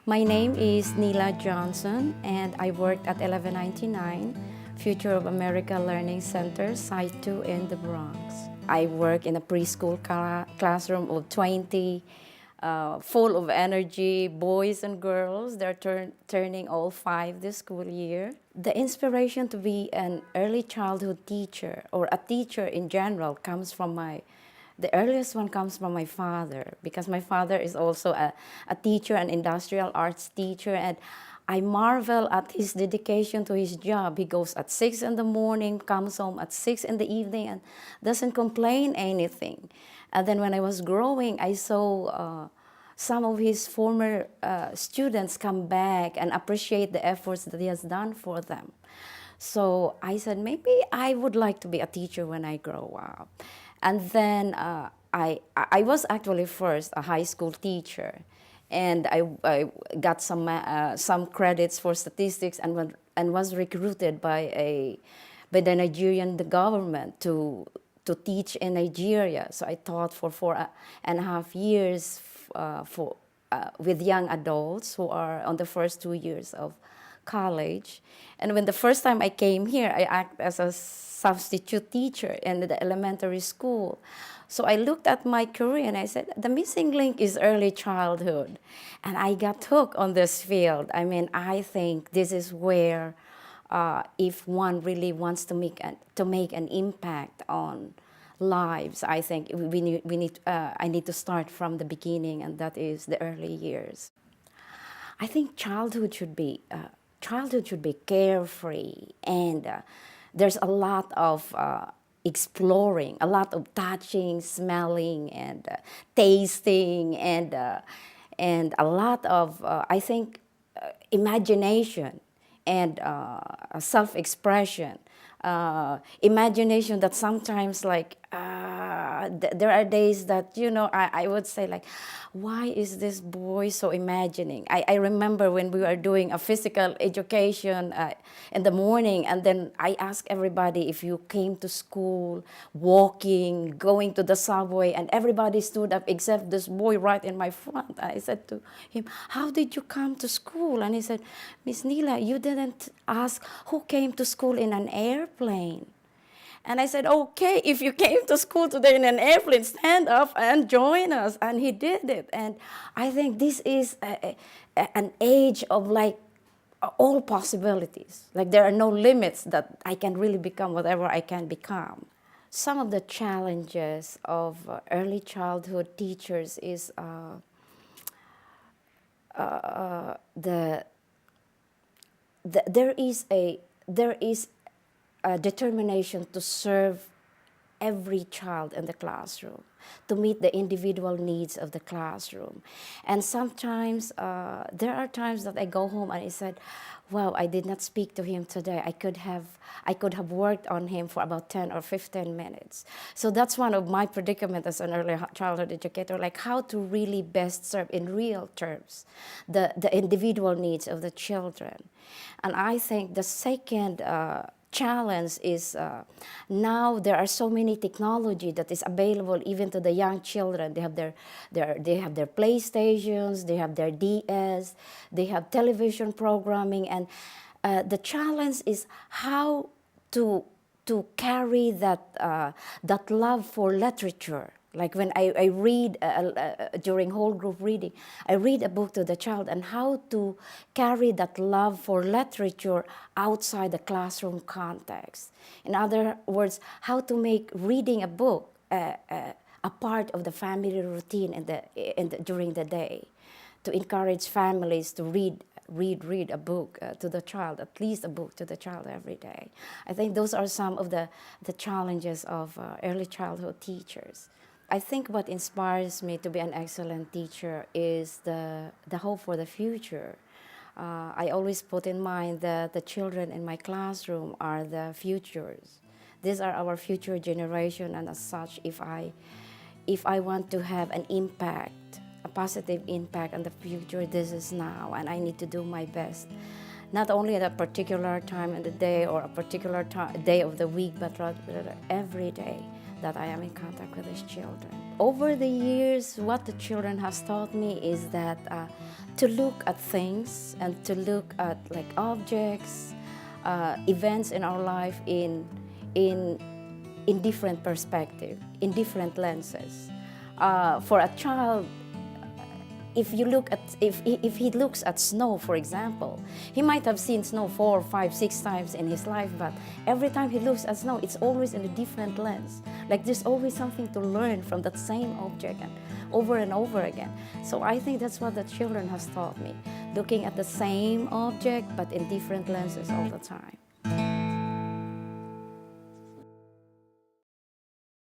My name is Nila Johnson, and I worked at 1199 Future of America Learning Center, Site 2 in the Bronx. I work in a preschool classroom of 20, full of energy, boys and girls. They're turning all 5 this school year. The inspiration to be an early childhood teacher, or a teacher in general, the earliest one comes from my father, because my father is also a teacher, an industrial arts teacher, and I marvel at his dedication to his job. He goes at 6 in the morning, comes home at 6 in the evening, and doesn't complain anything. And then when I was growing, I saw some of his former students come back and appreciate the efforts that he has done for them. So I said, maybe I would like to be a teacher when I grow up. And then I was actually first a high school teacher, and I got some credits for statistics, and was recruited by the Nigerian government to teach in Nigeria. So I taught for 4.5 years with young adults who are on the first 2 years of college. And when the first time I came here, I acted as a substitute teacher in the elementary school. So I looked at my career and I said, the missing link is early childhood. And I got hooked on this field. I mean, I think this is where, if one really wants to make an impact on lives, I think I need to start from the beginning, and that is the early years. I think childhood should be carefree, and there's a lot of exploring, a lot of touching, smelling, and tasting, and a lot of I think imagination and self-expression. Imagination that sometimes, like, there are days that, I would say, like, why is this boy so imagining? I remember when we were doing a physical education in the morning, and then I asked everybody if you came to school walking, going to the subway, and everybody stood up except this boy right in my front. I said to him, how did you come to school? And he said, Miss Nila, you didn't ask who came to school in an airplane. And I said, okay, if you came to school today in an airplane, stand up and join us. And he did it. And I think this is an age of, like, all possibilities. Like, there are no limits, that I can really become whatever I can become. Some of the challenges of early childhood teachers is there is a determination to serve every child in the classroom, to meet the individual needs of the classroom. And sometimes, there are times that I go home and I said, wow, I did not speak to him today. I could have worked on him for about 10 or 15 minutes. So that's one of my predicament as an early childhood educator, like how to really best serve in real terms the individual needs of the children. And I think the second challenge is now there are so many technology that is available even to the young children. They have their PlayStations, they have their DS, they have television programming, and the challenge is how to carry that love for literature. Like when I read, during whole group reading, I read a book to the child, and how to carry that love for literature outside the classroom context. In other words, how to make reading a book a part of the family routine during the day, to encourage families to read a book to the child, at least a book to the child every day. I think those are some of the challenges of early childhood teachers. I think what inspires me to be an excellent teacher is the hope for the future. I always put in mind that the children in my classroom are the futures. These are our future generation, and as such, if I want to have an impact, a positive impact on the future, this is now, and I need to do my best not only at a particular time in the day or a particular day of the week, but rather every day that I am in contact with these children. Over the years, what the children has taught me is that to look at things and to look at like objects, events in our life in different perspective, in different lenses. For a child, if he looks at snow, for example, he might have seen snow 4, 5, 6 times in his life, but every time he looks at snow, it's always in a different lens. Like there's always something to learn from that same object and over again. So I think that's what the children has taught me, looking at the same object but in different lenses all the time.